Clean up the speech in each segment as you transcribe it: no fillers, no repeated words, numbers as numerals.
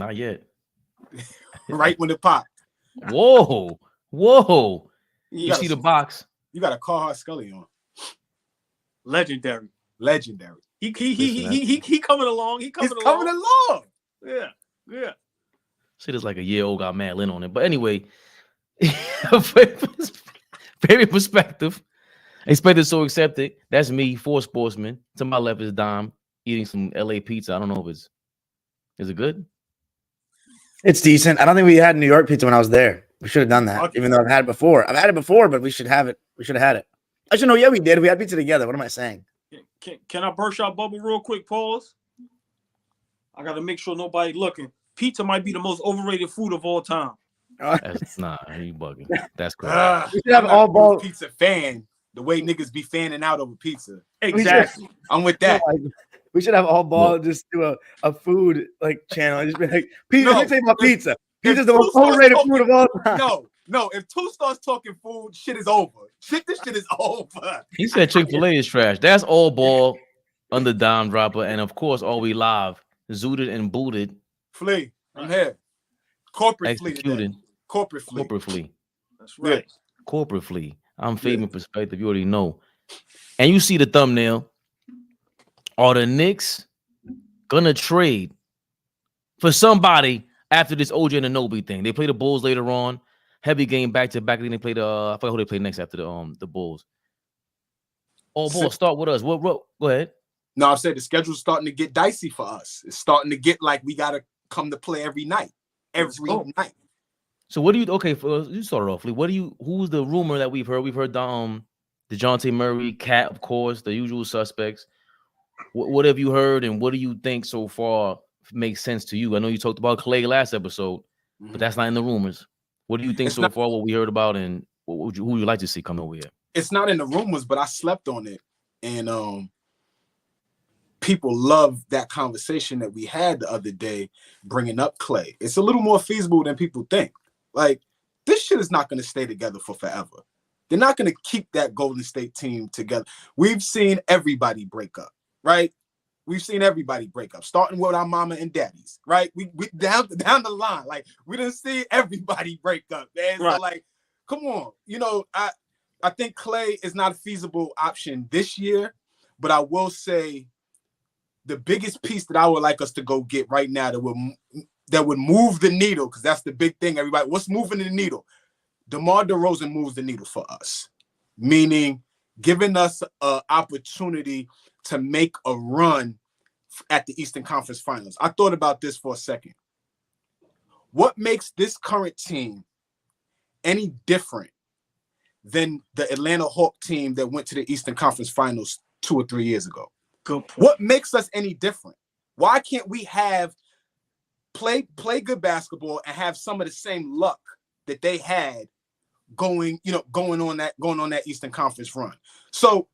Not yet. Right when it popped. Whoa. You see the box? You got a Carhartt Scully on. Legendary. He coming along. He's coming along. Yeah. See, there's like a year old got Matt Lynn on it. But anyway, Fabian Perspective. Expected so accepted. That's me, 4 Sportsmen. To my left is Dom eating some LA pizza. I don't know if is it good? It's decent. I don't think we had New York pizza when I was there. We should have done that, Okay. even though I've had it before. But we should have it. We should have had it. Actually, no, yeah, we did. We had pizza together. What am I saying? Can I burst out bubble real quick? Pause. I got to make sure nobody looking. Pizza might be the most overrated food of all time. That's not. You bugging. That's correct. We should have AllBall pizza fan. The way niggas be fanning out over pizza. Exactly. I'm with that. We should have AllBall just do a food like channel and just be like, pizza. Let me say about pizza. Pizza's the most overrated food of all time. No. If 2 starts talking food, shit is over. This shit is over. He said Chick-fil-A is trash. That's AllBall under Dime Dropper, and of course, all we live, zooted and booted. Flea, I'm here. Corporate executing. flea. Corporate flea. That's right. Yeah. Corporate flea. I'm Fabian Perspective. You already know. And you see the thumbnail. Are the Knicks gonna trade for somebody after this OJ and Anunoby thing? They play the Bulls later on. Heavy game back to back. Then they play I forgot who they play next after the Bulls. AllBall, start with us. What? Go ahead. No, I've said the schedule's starting to get dicey for us. It's starting to get like we gotta come to play every night. Night. So what do you? Okay, you start off. Who's the rumor that we've heard? We've heard DeJounte Murray, Cat, of course, the usual suspects. What have you heard, and what do you think so far makes sense to you? I know you talked about Clay last episode, but that's not in the rumors. What do you think so far? What we heard about, and who would you like to see come over here? It's not in the rumors, but I slept on it, and people love that conversation that we had the other day, bringing up Clay. It's a little more feasible than people think. Like, this shit is not going to stay together for forever. They're not going to keep that Golden State team together. We've seen everybody break up, right? We've seen everybody break up, starting with our mama and daddies, right? We down the line. Like, we didn't see everybody break up, man. Right. So, like, come on. You know, I think Clay is not a feasible option this year, but I will say the biggest piece that I would like us to go get right now that would move the needle, because that's the big thing, everybody. What's moving the needle? DeMar DeRozan moves the needle for us, meaning giving us an opportunity to make a run at the Eastern Conference Finals. I thought about this for a second. What makes this current team any different than the Atlanta Hawk team that went to the Eastern Conference Finals 2 or 3 years ago? Good point. What makes us any different? Why can't we have play good basketball and have some of the same luck that they had going on that Eastern Conference run? So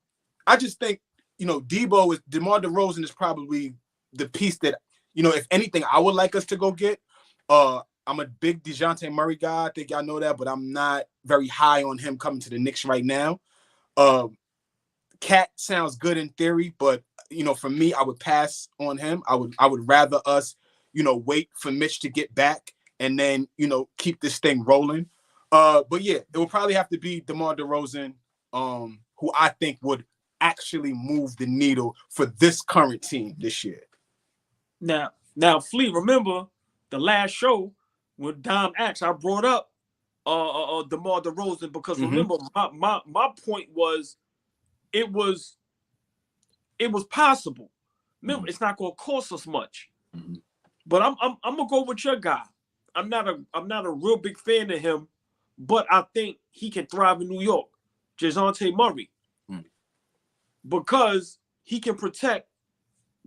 I just think, DeMar DeRozan is probably the piece that, if anything, I would like us to go get. I'm a big DeJounte Murray guy. I think y'all know that, but I'm not very high on him coming to the Knicks right now. Cat sounds good in theory, but for me, I would pass on him. I would rather us, wait for Mitch to get back and then, keep this thing rolling. But yeah, it will probably have to be DeMar DeRozan, who I think would actually move the needle for this current team this year. Now, Flea, remember the last show when Dom asked, I brought up DeMar DeRozan because remember my point was it was possible. Remember, it's not going to cost us much. But I'm gonna go with your guy. I'm not a real big fan of him, but I think he can thrive in New York. DeJounte Murray. Because he can protect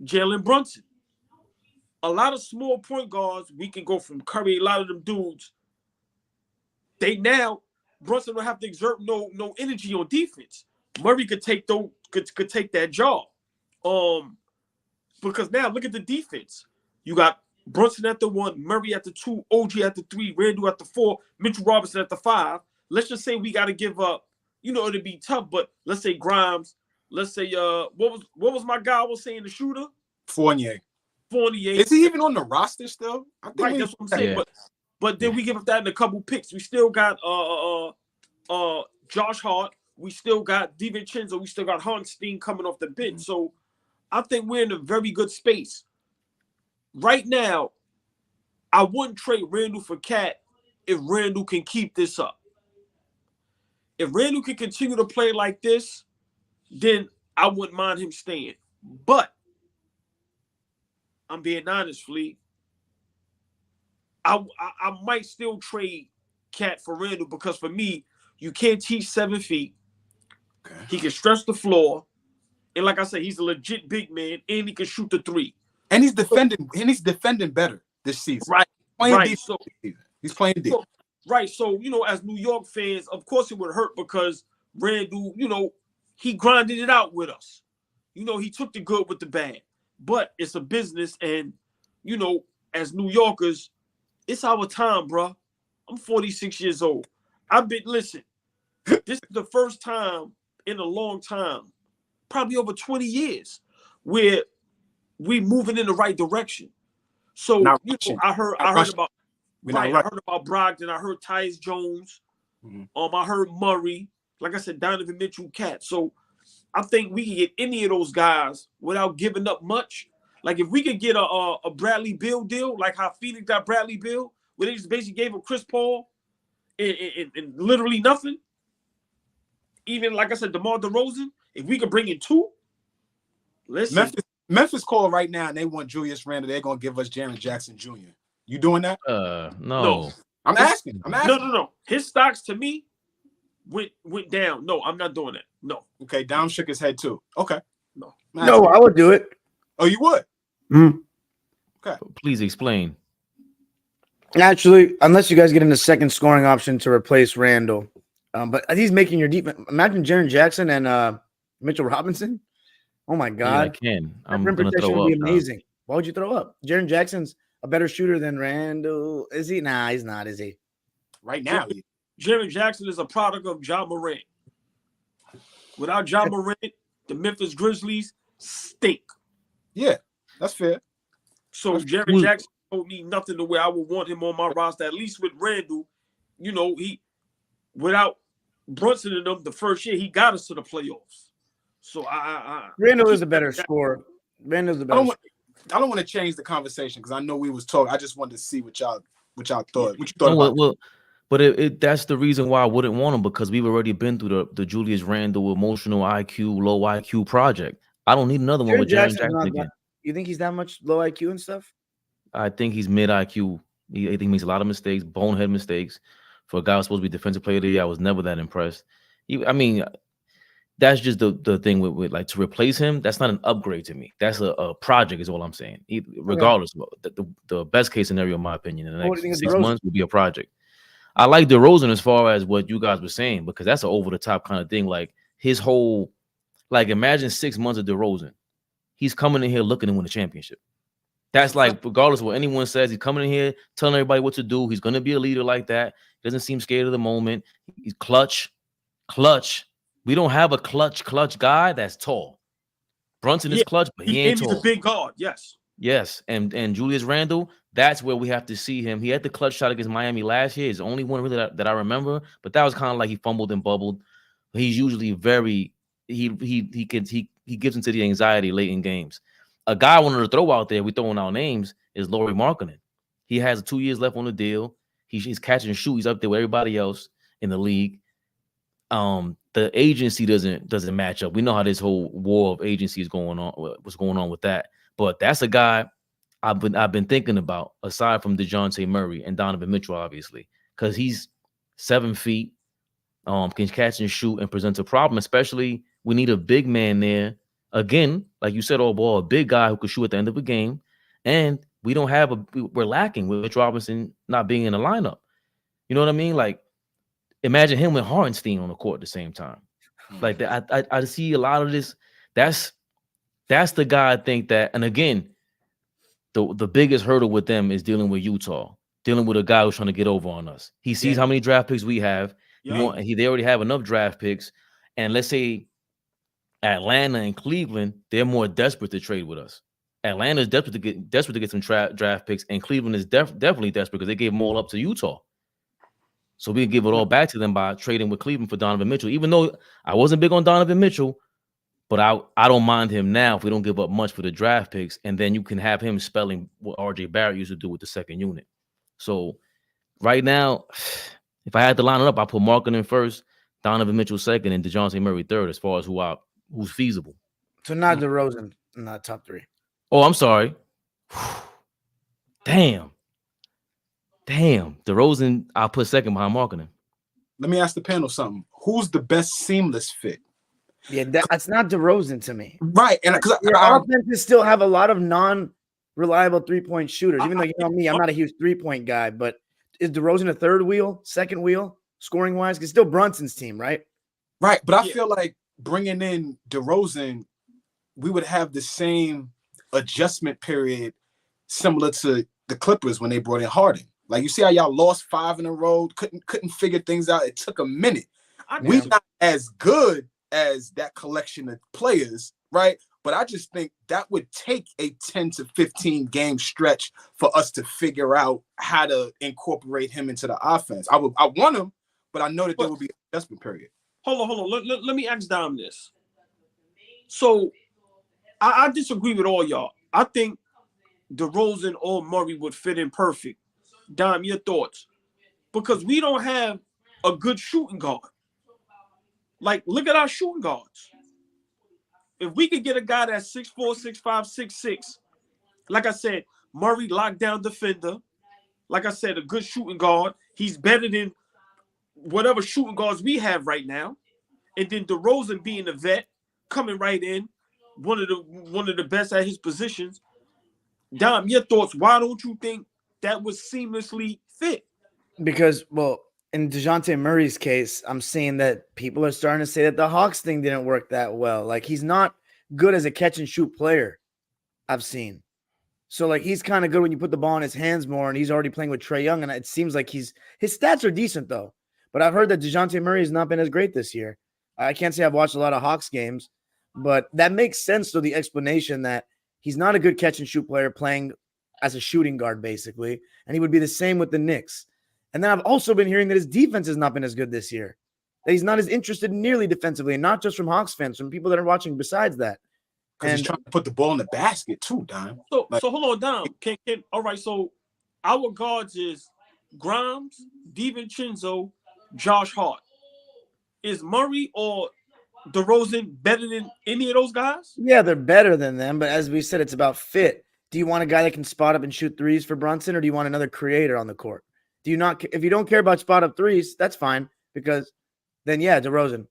Jalen Brunson. A lot of small point guards, we can go from Curry, a lot of them dudes. Brunson don't have to exert no energy on defense. Murray could take that job. Because now look at the defense. You got Brunson at the 1, Murray at the 2, OG at the 3, Randall at the 4, Mitchell Robinson at the 5. Let's just say we got to give up. It'd be tough, but let's say Grimes. Let's say what was my guy was saying, the shooter? Fournier. Fournier. Is he even on the roster still? I think Right, that's what I'm saying. Yeah. But then we give up that in a couple picks. We still got Josh Hart. We still got DiVincenzo. We still got Hartenstein coming off the bench. So I think we're in a very good space. Right now, I wouldn't trade Randall for Cat if Randall can keep this up. If Randall can continue to play like this, then I wouldn't mind him staying. But I'm being honest, Flea. I might still trade Cat for Randall because for me, you can't teach 7 feet. Okay. He can stretch the floor. And like I said, he's a legit big man and he can shoot the 3. And he's defending better this season. Right. Playing Right. deep. He's playing deep. So, as New York fans, of course it would hurt because Randall, he grinded it out with us. He took the good with the bad. But it's a business and, as New Yorkers, it's our time, bro. I'm 46 years old. Listen, this is the first time in a long time, probably over 20 years, where we moving in the right direction. So, I heard about Brogdon. I heard Tyus Jones. Mm-hmm. I heard Murray. Like I said, Donovan Mitchell, Cat. So I think we can get any of those guys without giving up much. Like if we could get a Bradley Beal deal, like how Phoenix got Bradley Beal, where they just basically gave him Chris Paul and literally nothing. Even like I said, DeMar DeRozan, if we could bring in 2, listen. Memphis called right now and they want Julius Randle. They're gonna give us Jaren Jackson Jr. You doing that? No. I'm asking. No. His stocks to me went down. No, I'm not doing that. No. Okay, Dom shook his head too. Okay. No, I would do it. Oh, you would? Okay. Please explain. Actually, unless you guys get in a second scoring option to replace Randall. But he's making your defense. Imagine Jaren Jackson and Mitchell Robinson. Oh my God. Yeah, I can. I'm rim gonna protection throw would up. be amazing. Why would you throw up? Jaren Jackson's a better shooter than Randall. Is he? Nah, he's not, is he? Right now. Jaren Jackson is a product of Ja Morant. Without Ja Morant, the Memphis Grizzlies stink. Yeah, that's fair. So Jaren Jackson don't need nothing to where I would want him on my roster. At least with Randall, he without Brunson and them the first year, he got us to the playoffs. So Randall is a better scorer. Randall's the better. I don't want to change the conversation because I know we was talking. I just wanted to see what y'all thought. What you thought about? Well, but that's the reason why I wouldn't want him because we've already been through the Julius Randle emotional IQ, low IQ project. I don't need another one with Jaren Jackson again. You think he's that much low IQ and stuff? I think he's mid IQ. I think he makes a lot of mistakes, bonehead mistakes. For a guy who's supposed to be defensive player of the year, I was never that impressed. That's just the thing with like to replace him. That's not an upgrade to me. That's a project, is all I'm saying. Regardless, the best case scenario, in my opinion, in the next 6 months would be a project. I like DeRozan as far as what you guys were saying because that's an over the top kind of thing. Like his whole, like imagine 6 months of DeRozan. He's coming in here looking to win a championship. That's like regardless of what anyone says, he's coming in here telling everybody what to do. He's going to be a leader like that. He doesn't seem scared of the moment. He's clutch. We don't have a clutch guy that's tall. Brunson is clutch, but he ain't tall. He's a big guard, yes. Yes, and Julius Randle, that's where we have to see him. He had the clutch shot against Miami last year. It's the only one really that I remember, but that was kind of like he fumbled and bubbled. He's usually very he gives into the anxiety late in games. A guy I wanted to throw out there, we throwing out names, is Lauri Markkanen. He has 2 years left on the deal. He's catch and shoot. He's up there with everybody else in the league. The agency doesn't match up. We know how this whole war of agency is going on. What's going on with that? But that's a guy I've been thinking about aside from DeJounte Murray and Donovan Mitchell, obviously, because he's 7 feet, can catch and shoot and presents a problem. Especially we need a big man there again, like you said, AllBall, a big guy who could shoot at the end of a game, and we're lacking with Mitch Robinson not being in the lineup. You know what I mean? Like, imagine him and Hartenstein on the court at the same time. Like that, I see a lot of this. That's the guy I think that, and again, the biggest hurdle with them is dealing with Utah, dealing with a guy who's trying to get over on us. He sees how many draft picks we have. They already have enough draft picks, and let's say Atlanta and Cleveland, they're more desperate to trade with us. Atlanta's desperate to get some draft picks, and Cleveland is definitely desperate because they gave them all up to Utah. So we can give it all back to them by trading with Cleveland for Donovan Mitchell. Even though I wasn't big on Donovan Mitchell, but I don't mind him now if we don't give up much for the draft picks, and then you can have him spelling what RJ Barrett used to do with the second unit. So right now, if I had to line it up, I put Markkanen first, Donovan Mitchell second, and DeJounte Murray third as far as who's feasible. So not DeRozan in the top 3. Oh, I'm sorry. Damn. DeRozan, I'll put second behind Markkanen. Let me ask the panel something. Who's the best seamless fit? Yeah, that's not DeRozan to me. Right. And because our offenses still have a lot of non-reliable 3-point shooters. Even though you know me, I'm not a huge 3-point guy, but is DeRozan a third wheel, second wheel, scoring wise? It's still Brunson's team, right? Right. But I feel like bringing in DeRozan, we would have the same adjustment period similar to the Clippers when they brought in Harden. Like, you see how y'all lost 5 in a row, couldn't figure things out. It took a minute. We're not as good as that collection of players, right? But I just think that would take a 10 to 15 game stretch for us to figure out how to incorporate him into the offense. I want him, but I know that there will be an adjustment period. Hold on. Let me ask Dom this. So I disagree with all y'all. I think DeRozan or Murray would fit in perfect. Dom, your thoughts? Because we don't have a good shooting guard. Like, look at our shooting guards. If we could get a guy that's 6'4", 6'5", 6'6", like I said, Murray lockdown defender. Like I said, a good shooting guard. He's better than whatever shooting guards we have right now. And then DeRozan being a vet, coming right in, one of the best at his positions. Dom, your thoughts? Why don't you think that would seamlessly fit? Because, well, in DeJounte Murray's case, I'm seeing that people are starting to say that the Hawks thing didn't work that well. Like, he's not good as a catch and shoot player, I've seen. So, like, he's kind of good when you put the ball in his hands more, and he's already playing with Trae Young, and it seems like his stats are decent, though. But I've heard that DeJounte Murray has not been as great this year. I can't say I've watched a lot of Hawks games, but that makes sense to the explanation that he's not a good catch and shoot player playing as a shooting guard, basically, and he would be the same with the Knicks. And then I've also been hearing that his defense has not been as good this year, that he's not as interested nearly defensively, and not just from Hawks fans, from people that are watching besides that. Because he's trying to put the ball in the basket too, Dom. So hold on, Dom. All right, so our guards is Grimes, DiVincenzo, Josh Hart. Is Murray or DeRozan better than any of those guys? Yeah, they're better than them, but as we said, it's about fit. Do you want a guy that can spot up and shoot threes for Brunson, or do you want another creator on the court? Do you not? If you don't care about spot up threes, that's fine, because then DeRozan.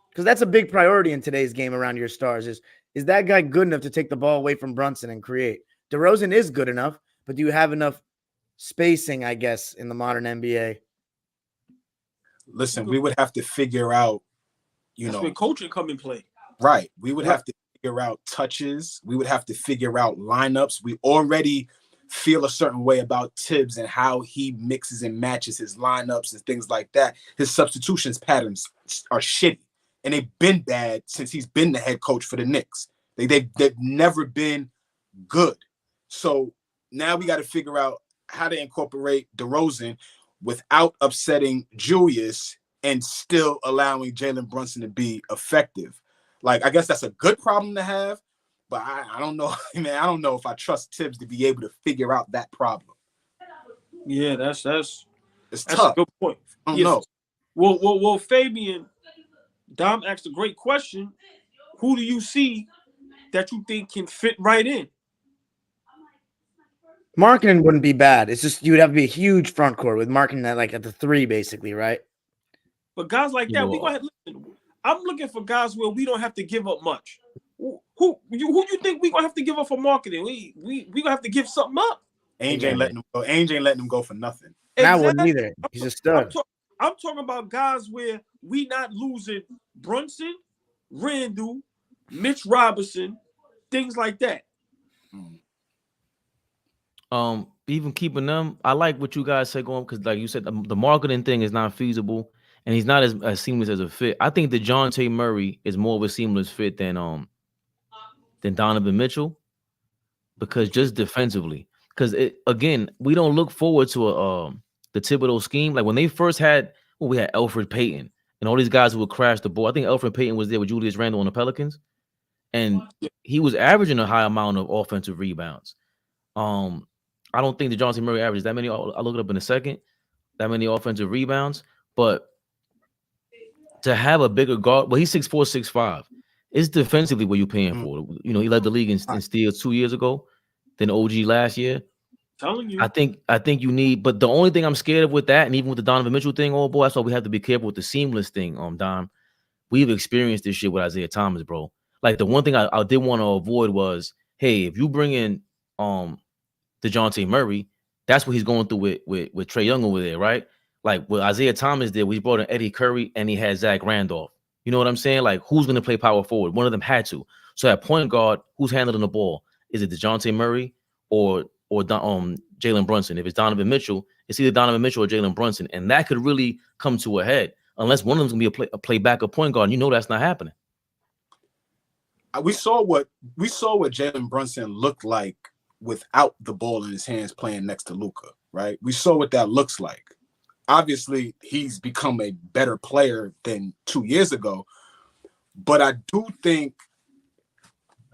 Because that's a big priority in today's game around your stars. Is that guy good enough to take the ball away from Brunson and create? DeRozan is good enough, but do you have enough spacing, I guess, in the modern NBA? Listen, we would have to figure out, That's where coaching come in play. Right. We would have to figure out touches. We would have to figure out lineups. We already feel a certain way about Tibbs and how he mixes and matches his lineups and things like that. His substitutions patterns are shitty, and they've been bad since he's been the head coach for the Knicks. They've never been good. So now we got to figure out how to incorporate DeRozan without upsetting Julius and still allowing Jalen Brunson to be effective. Like, I guess that's a good problem to have, but I don't know, man. I don't know if I trust Tibbs to be able to figure out that problem. Yeah, that's tough. A good point. I don't know. Well, Fabian, Dom asked a great question. Who do you see that you think can fit right in? Markkanen wouldn't be bad. It's just you would have to be a huge front court with Markkanen at the 3, basically, right? But guys like that, we go ahead. Listen, I'm looking for guys where we don't have to give up much. Who you think we gonna have to give up for Markkanen? We gonna have to give something up. Ainge ain't letting him go. Ainge ain't letting him go for nothing. And I wouldn't either. He's a stud. I'm talking about guys where we not losing Brunson, Randall, Mitch Robinson, things like that. Even keeping them, I like what you guys say going, because like you said, the Markkanen thing is not feasible, and he's not as seamless as a fit. I think DeJounte Murray is more of a seamless fit than Donovan Mitchell. because just defensively, because again, we don't look forward to the Thibodeau scheme. Like when they first had, well, we had Elfrid Payton and all these guys who would crash the ball. I think Elfrid Payton was there with Julius Randle on the Pelicans, and he was averaging a high amount of offensive rebounds. I don't think DeJounte Murray averages that many. I'll look it up in a second. That many offensive rebounds, but to have a bigger guard, well, he's 6'4", 6'5". It's defensively what you're paying for. You know, he led the league in steals 2 years ago, then OG last year. Telling you, I think you need, but the only thing I'm scared of with that, and even with the Donovan Mitchell thing, oh boy, that's why we have to be careful with the seamless thing. Dom, we've experienced this shit with Isaiah Thomas, bro. Like the one thing I did want to avoid was, hey, if you bring in DeJounte Murray, that's what he's going through with Trae Young over there, right? Like with Isaiah Thomas there, we brought in Eddie Curry and he had Zach Randolph. You know what I'm saying? Like who's going to play power forward? One of them had to. So at point guard, who's handling the ball? Is it DeJounte Murray or Jalen Brunson? If it's Donovan Mitchell, it's either Donovan Mitchell or Jalen Brunson, and that could really come to a head unless one of them's gonna be a play backup point guard. And you know that's not happening. We saw what Jalen Brunson looked like without the ball in his hands playing next to Luka, right? We saw what that looks like. Obviously, he's become a better player than 2 years ago, but I do think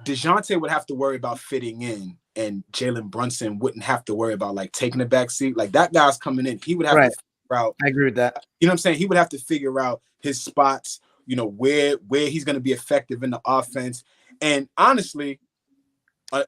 DeJounte would have to worry about fitting in, and Jalen Brunson wouldn't have to worry about like taking the back seat. Like that guy's coming in, he would have to figure out. I agree with that. You know what I'm saying? He would have to figure out his spots, you know, where he's going to be effective in the offense. And honestly,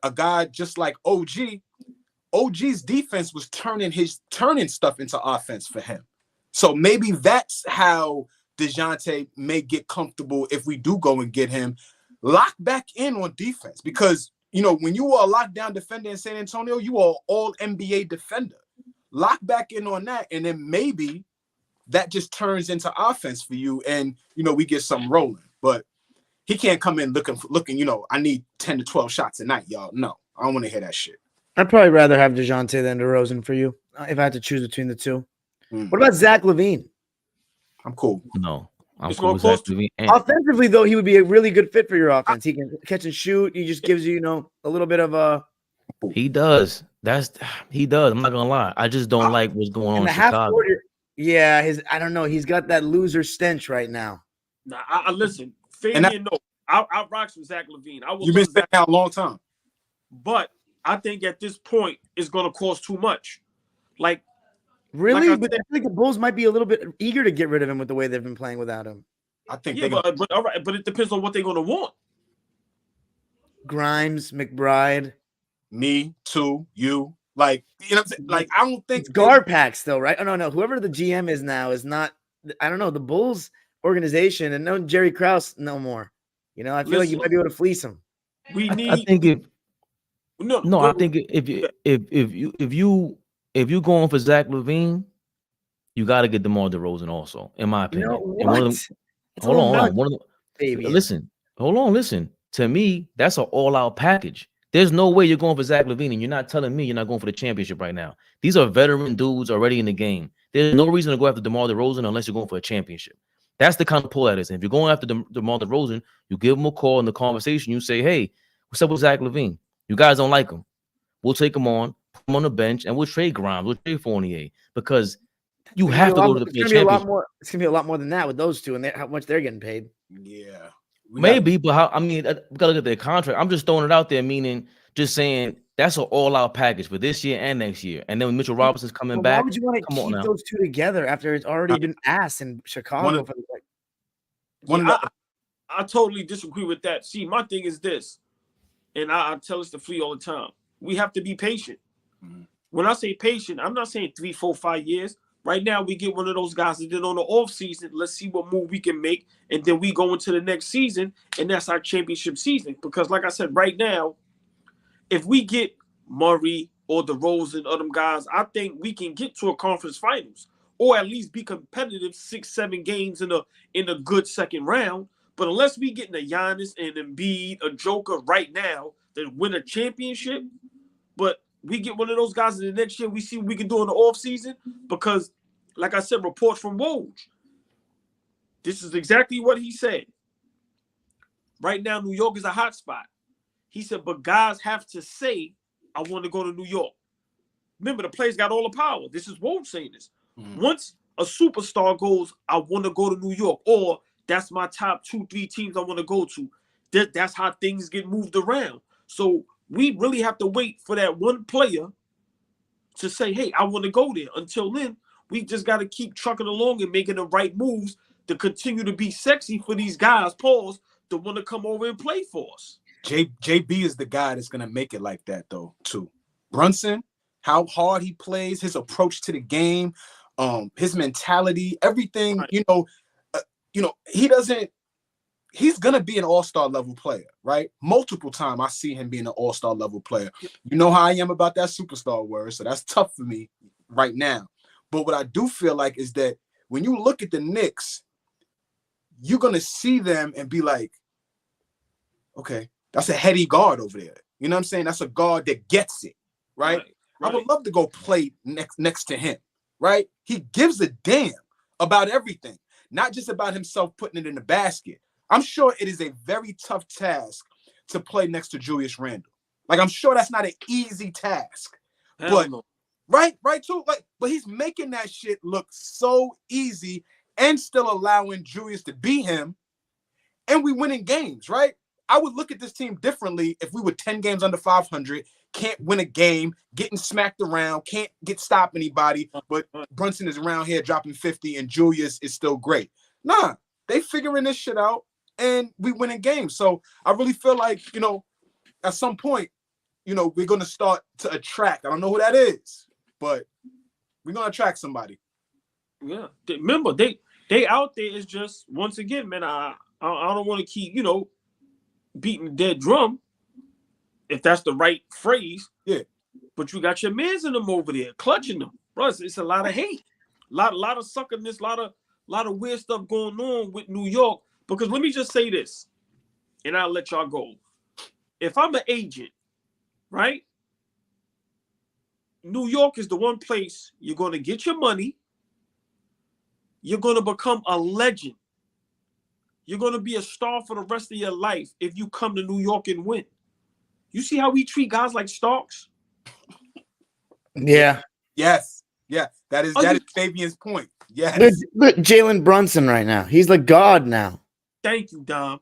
a guy just like OG's defense was turning stuff into offense for him. So maybe that's how DeJounte may get comfortable if we do go and get him. Lock back in on defense, because you know when you are a lockdown defender in San Antonio, you are all NBA defender. Lock back in on that, and then maybe that just turns into offense for you, and you know we get something rolling. But he can't come in looking. You know, I need 10 to 12 shots a night, y'all. No, I don't want to hear that shit. I'd probably rather have DeJounte than DeRozan for you if I had to choose between the two. What about Zach LaVine? I'm cool. No. I'm cool with Zach LaVine. Offensively, though, he would be a really good fit for your offense. He can catch and shoot. He just gives you, you know, a little bit of a. He does. He does. I'm not gonna lie. I just don't like what's going on in Chicago. Yeah, I don't know. He's got that loser stench right now. Nah, I listen. Fabian, no, I rocks with Zach LaVine. You've been saying that a long time, but I think at this point it's gonna cost too much. Like. Really? But I think the Bulls might be a little bit eager to get rid of him with the way they've been playing without him. I think but all right, but it depends on what they're going to want. Grimes, McBride. Me, too, you. Like, you know what I'm saying? Like, I don't think it's guard packs though, right? Oh, no. Whoever the GM is now is not, I don't know, the Bulls organization, and no Jerry Krause no more. You know, I feel like you might be able to fleece him. We need I think I think if you going for Zach LaVine, you got to get DeMar DeRozan also, in my opinion. And one of them, hold on. One of them, listen. To me, that's an all-out package. There's no way you're going for Zach LaVine, and you're not telling me you're not going for the championship right now. These are veteran dudes already in the game. There's no reason to go after DeMar DeRozan unless you're going for a championship. That's the kind of pull that is. And if you're going after DeMar DeRozan, you give him a call in the conversation. You say, hey, what's up with Zach LaVine? You guys don't like him. We'll take him on. On the bench, and we'll trade Grimes, we'll trade Fournier, because you have to go to the championship. It's gonna be a lot more than that with those two, and how much they're getting paid. Yeah, maybe, but how? I mean, we gotta look at their contract. I'm just throwing it out there, meaning just saying that's an all-out package for this year and next year. And then when Mitchell Robinson's coming back, why would you want to keep those two together after it's already been asked in Chicago? I totally disagree with that. See, my thing is this, and I tell us to Flea all the time: we have to be patient. When I say patient, I'm not saying 3, 4, 5 years. Right now, we get one of those guys, and then on the off season, let's see what move we can make, and then we go into the next season, and that's our championship season. Because, like I said, right now, if we get Murray or DeRozan or them guys, I think we can get to a conference finals, or at least be competitive 6, 7 games in a good second round. But unless we get a Giannis and Embiid, a Joker right now that win a championship, but we get one of those guys in the next year, we see what we can do in the offseason, because, like I said, reports from Woj, this is exactly what he said. Right now, New York is a hot spot. He said, but guys have to say I want to go to New York. Remember, the players got all the power. This is Woj saying this. Once a superstar goes, I want to go to New York, or that's my top 2-3 teams I want to go to. That's how things get moved around. So we really have to wait for that one player to say, hey, I want to go there. Until then, we just got to keep trucking along and making the right moves to continue to be sexy for these guys, pause, to want to come over and play for us. JB is the guy that's going to make it like that, though, too. Brunson, how hard he plays, his approach to the game, his mentality, everything, right. He's going to be an all-star level player, right? Multiple times I see him being an all-star level player. You know how I am about that superstar word, so that's tough for me right now. But what I do feel like is that when you look at the Knicks, you're going to see them and be like, okay, that's a heady guard over there. You know what I'm saying? That's a guard that gets it, right? I would love to go play next to him, right? He gives a damn about everything, not just about himself putting it in the basket. I'm sure it is a very tough task to play next to Julius Randle. Like, I'm sure that's not an easy task. But right too. But he's making that shit look so easy and still allowing Julius to be him. And we winning games, right? I would look at this team differently if we were 10 games under 500, can't win a game, getting smacked around, can't stop anybody, but Brunson is around here dropping 50 and Julius is still great. Nah, they figuring this shit out and we winning games. So I really feel like, at some point, we're going to start to attract. I don't know who that is, but we're going to attract somebody. Yeah. Remember, they out there is just, once again, man, I don't want to keep, beating the dead drum, if that's the right phrase. Yeah. But you got your mans in them over there, clutching them. Bro, it's a lot of hate. Lot of suckerness, lot of weird stuff going on with New York. Because let me just say this, and I'll let y'all go. If I'm an agent, right? New York is the one place you're going to get your money. You're going to become a legend. You're going to be a star for the rest of your life if you come to New York and win. You see how we treat guys like Starks? Yeah. Yes. Yeah. That is Fabian's point. Yes. Look, Jalen Brunson right now. He's like God now. Thank you, Dom.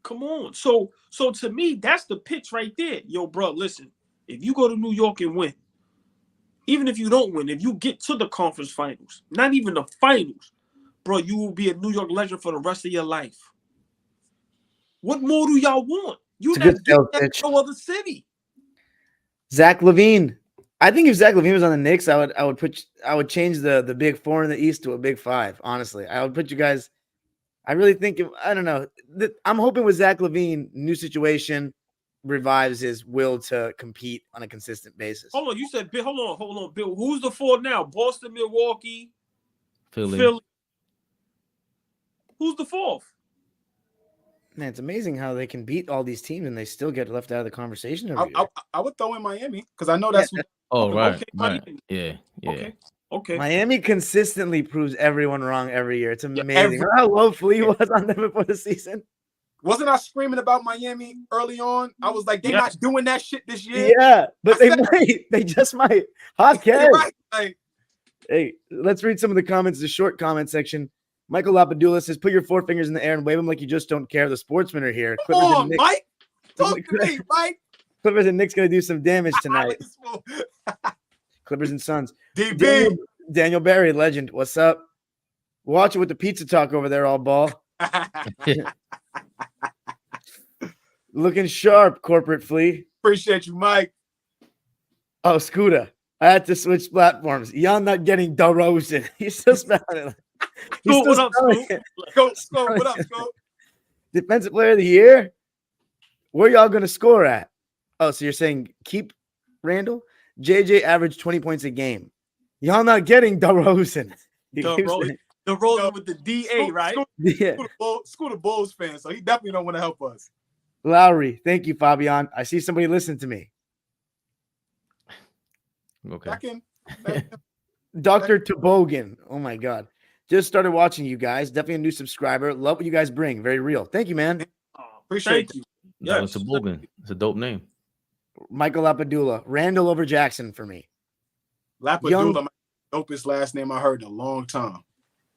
Come on. So to me, that's the pitch right there. Yo, bro, listen. If you go to New York and win, even if you don't win, if you get to the conference finals, not even the finals, bro, you will be a New York legend for the rest of your life. What more do y'all want? You not getting that in no other city. Zach LaVine. I think if Zach LaVine was on the Knicks, I would change the big four in the East to a big five. Honestly, I would put you guys. I really think I don't know. I'm hoping with Zach LaVine, new situation revives his will to compete on a consistent basis. Hold on, you said hold on, Bill. Who's the four now? Boston, Milwaukee, Philly. Who's the fourth? Man, it's amazing how they can beat all these teams and they still get left out of the conversation. I would throw in Miami because I know that's. Right. Okay, right. Yeah. Okay. Miami consistently proves everyone wrong every year. It's amazing. Remember how low Flea was on them before the season? Wasn't I screaming about Miami early on? I was like, they're not doing that shit this year. Yeah, but they might. They just might. Hot cat. Right. Hey, let's read some of the comments. The short comment section. Michael Lapadula says, "Put your four fingers in the air and wave them like you just don't care. The Sportsmen are here." Come on, Mike. Talk to me, Mike. Clippers and Knicks going to do some damage tonight. Clippers and Suns. DB. Daniel Barry, legend. What's up? Watch it with the pizza talk over there, all ball. Looking sharp, corporate flea. Appreciate you, Mike. Oh, Scooter. I had to switch platforms. Y'all not getting DeRozan. He's still spelling it. What up, Scoop? What up, Scoop? Defensive player of the year? Where y'all going to score at? Oh, so you're saying keep Randall? JJ averaged 20 points a game. Y'all not getting DeRozan. DeRozan with the DA, right? Yeah. Scooter Bulls fan, so he definitely don't want to help us. Lowry, thank you, Fabian. I see somebody listen to me. Okay. Back in. Dr. Toboggan. Oh my God. Just started watching you guys. Definitely a new subscriber. Love what you guys bring. Very real. Thank you, man. Appreciate you. Yeah, it's a Toboggan. It's a dope name. Michael Lapadula. Randall over Jackson for me. Lapadula, dopest last name I heard in a long time.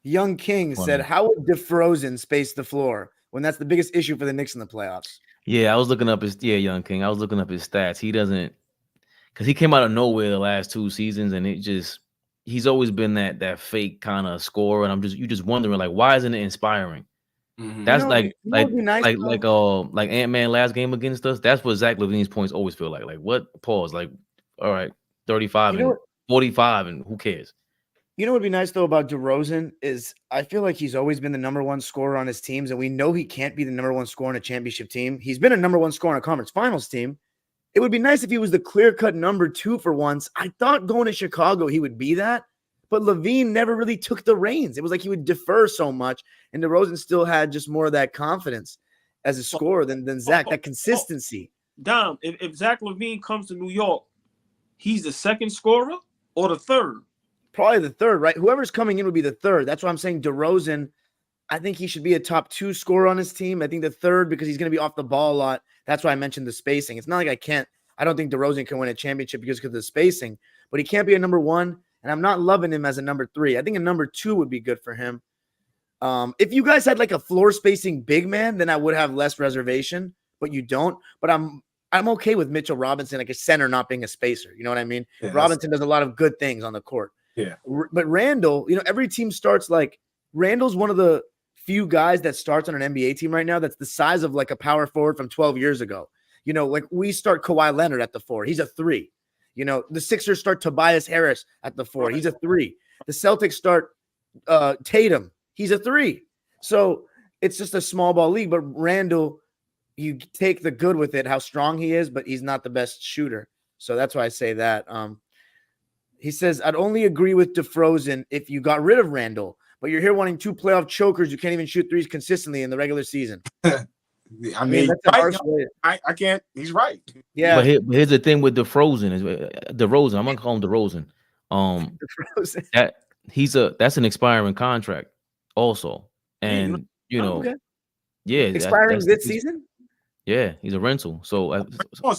Young King said, how would DeFrozen space the floor when that's the biggest issue for the Knicks in the playoffs? Yeah, I was looking up his Young King. I was looking up his stats. He doesn't, because he came out of nowhere the last 2 seasons, and he's always been that fake kind of scorer. And you just wondering, like, why isn't it inspiring? Mm-hmm. That's like Ant-Man last game against us. That's what Zach LaVine's points always feel like. Like, what? Pause. Like, all right, 35 and 45, and who cares? You know what would be nice, though, about DeRozan is I feel like he's always been the number 1 scorer on his teams, and we know he can't be the number 1 scorer on a championship team. He's been a number 1 scorer on a conference finals team. It would be nice if he was the clear-cut number 2 for once. I thought going to Chicago he would be that, but LaVine never really took the reins. It was like he would defer so much, and DeRozan still had just more of that confidence as a scorer than Zach, that consistency. Dom, if Zach LaVine comes to New York, he's the second scorer or the third? Probably the third, right? Whoever's coming in would be the third. That's why I'm saying DeRozan, I think he should be a top 2 scorer on his team. I think the third, because he's going to be off the ball a lot. That's why I mentioned the spacing. It's not like I don't think DeRozan can win a championship because of the spacing, but he can't be a number 1. And I'm not loving him as a number 3. I think a number 2 would be good for him. If you guys had like a floor spacing big man, then I would have less reservation, but you don't. But I'm okay with Mitchell Robinson, like a center, not being a spacer. You know what I mean? Yeah, Robinson does a lot of good things on the court. Yeah. But Randall, every team starts like Randall's one of the few guys that starts on an NBA team right now that's the size of like a power forward from 12 years ago. Like we start Kawhi Leonard at the 4. He's a 3. The Sixers start Tobias Harris at the 4. He's a 3. The Celtics start Tatum. He's a 3. So it's just a small ball league. But Randall, you take the good with it, how strong he is, but he's not the best shooter. So that's why I say that. He says, I'd only agree with DeFrozen if you got rid of Randall, but you're here wanting 2 playoff chokers who can't even shoot threes consistently in the regular season. I mean, that's I can't. He's right. Yeah. But here's the thing with DeFrozen is DeRozan. I'm gonna call him DeRozan. DeRozan. That's an expiring contract, also, and okay. Yeah, expiring this season. Yeah, he's a rental. So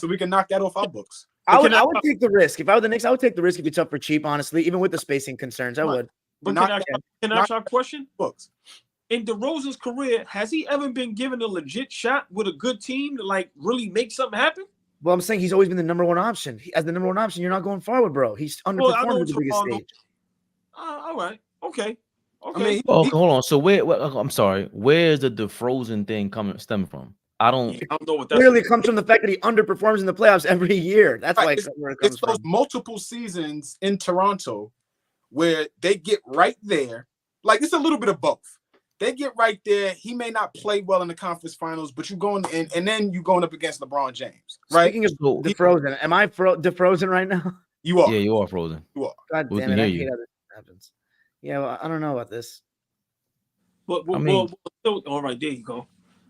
we can knock that off our books. I would take the risk. If I were the Knicks, I would take the risk if it's up for cheap, honestly, even with the spacing concerns. I would. But can I ask you a question? Books. In DeRozan's career, has he ever been given a legit shot with a good team to like really make something happen? Well, I'm saying he's always been the number 1 option. As the number 1 option, you're not going forward, bro. He's underperformed at the biggest stage. All right. Okay. I mean, hold on. So I'm sorry. Where is the DeFrozen thing stemming from? I don't know what that clearly comes from the fact that he underperforms in the playoffs every year. That's why where it comes it's those multiple seasons in Toronto where they get right there. Like it's a little bit of both. They get right there. He may not play well in the conference finals, but you're going and then you're going up against LeBron James, right? Speaking of DeFrozen, am I DeFrozen right now? You are. Yeah, you are frozen. You are. God damn it! I hate how this happens. Yeah, well, I don't know about this. But all right, there you go.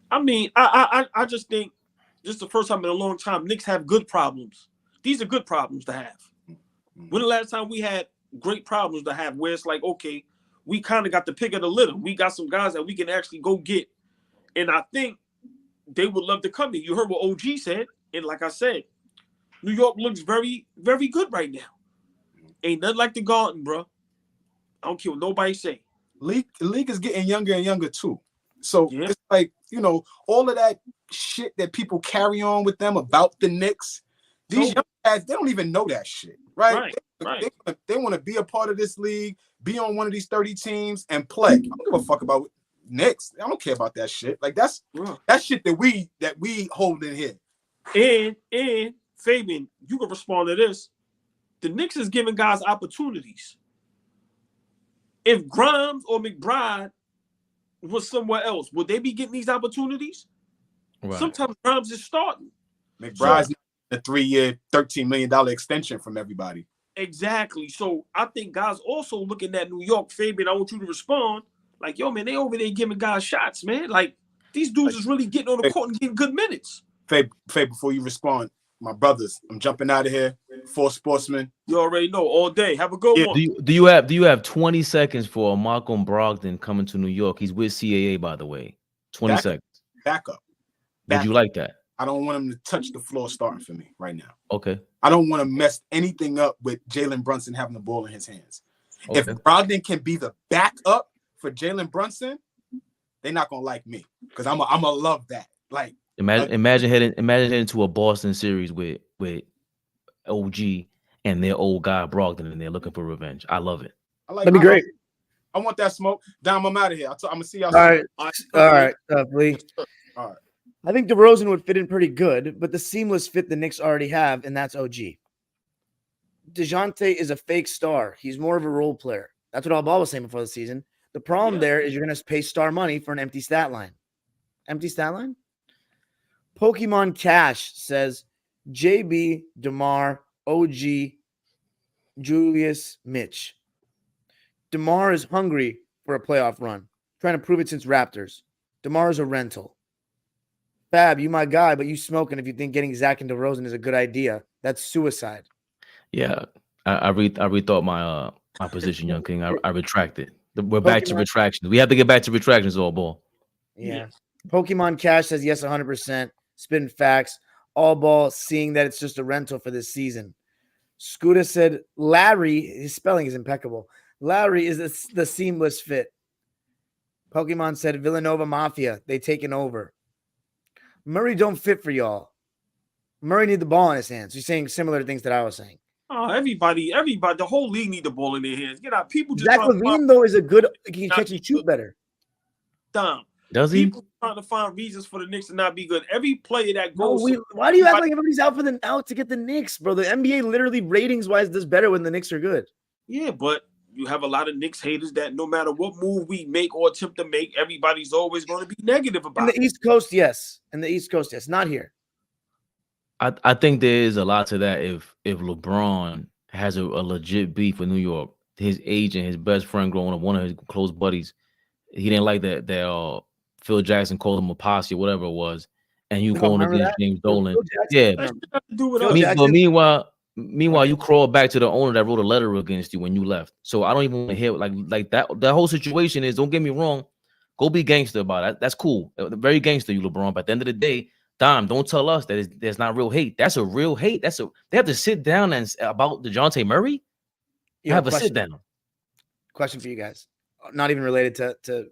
I mean, I just think this is the first time in a long time Knicks have good problems. These are good problems to have. When the last time we had great problems to have where it's like, okay, we kind of got the pick of the litter. We got some guys that we can actually go get. And I think they would love to come here. You heard what OG said. And like I said, New York looks very, very good right now. Ain't nothing like the Garden, bro. I don't care what nobody say. The league is getting younger and younger too. So it's like, all of that shit that people carry on with them about the Knicks, these young guys, they don't even know that shit, right? They want to be a part of this league, be on one of these 30 teams and play. I don't give a fuck about Knicks. I don't care about that shit. Like that's shit that we hold in here. And Fabian, you can respond to this. The Knicks is giving guys opportunities. If Grimes or McBride was somewhere else, would they be getting these opportunities? Right. Sometimes Grimes is starting. McBride's a 3-year, $13 million extension from everybody. Exactly. So I think guys also looking at New York. Fabian, I want you to respond. Like, yo, man, they over there giving guys shots, man. Like, these dudes is really getting on the court and getting good minutes. Fabe, before you respond, my brothers, I'm jumping out of here. 4 Sportsmen. You already know. All day. Have a good one. Do you have 20 seconds for Malcolm Brogdon coming to New York? He's with CAA, by the way. 20 seconds. Back up. Would you like that? I don't want him to touch the floor starting for me right now. Okay. I don't want to mess anything up with Jalen Brunson having the ball in his hands. Okay. If Brogdon can be the backup for Jalen Brunson, they're not gonna like me because I'm gonna love that. Like imagine heading to a Boston series with OG and their old guy Brogdon, and they're looking for revenge. I love it. That'd be great. I want that smoke. Dom, I'm out of here. I'm gonna see y'all. All right, Lee. All right. I think DeRozan would fit in pretty good, but the seamless fit the Knicks already have, and that's OG. DeJounte is a fake star. He's more of a role player. That's what AllBall was saying before the season. The problem there is you're going to pay star money for an empty stat line. Empty stat line? Pokemon Cash says JB, DeMar, OG, Julius, Mitch. DeMar is hungry for a playoff run, trying to prove it since Raptors. DeMar is a rental. Fab, you my guy, but you smoking if you think getting Zach and DeRozan is a good idea. That's suicide. Yeah, I rethought my position, Young King. I retracted. We're back to retractions. We have to get back to retractions, AllBall. Yeah. Pokemon Cash says yes, 100%. Spin facts. AllBall seeing that it's just a rental for this season. Scooter said Larry, his spelling is impeccable. Larry is the seamless fit. Pokemon said Villanova Mafia, they taking over. Murray don't fit for y'all. Murray need the ball in his hands. You're saying similar things that I was saying. Oh, everybody, the whole league need the ball in their hands. Get out. People just Zach LaVine, though, is a good, he can catch and shoot better. Dom. Does he? People trying to find reasons for the Knicks to not be good. Every player that goes. Why do you act like everybody's out to get the Knicks, bro? The NBA literally ratings-wise does better when the Knicks are good. Yeah, but you have a lot of Knicks haters that no matter what move we make or attempt to make, everybody's always going to be negative about it. In the East Coast, yes. In the East Coast, yes. Not here. I think there is a lot to that. If LeBron has a legit beef with New York, his agent, his best friend growing up, one of his close buddies, he didn't like that Phil Jackson called him a posse or whatever it was, and you going against James Dolan. Yeah. But meanwhile, you crawl back to the owner that wrote a letter against you when you left. So I don't even want to hear like that. That whole situation is, don't get me wrong, go be gangster about it. That's cool. Very gangster, you LeBron. But at the end of the day, Dom, don't tell us that there's not real hate. That's a real hate. They have to sit down and about DeJounte Murray. You have a sit down. Question for you guys, not even related to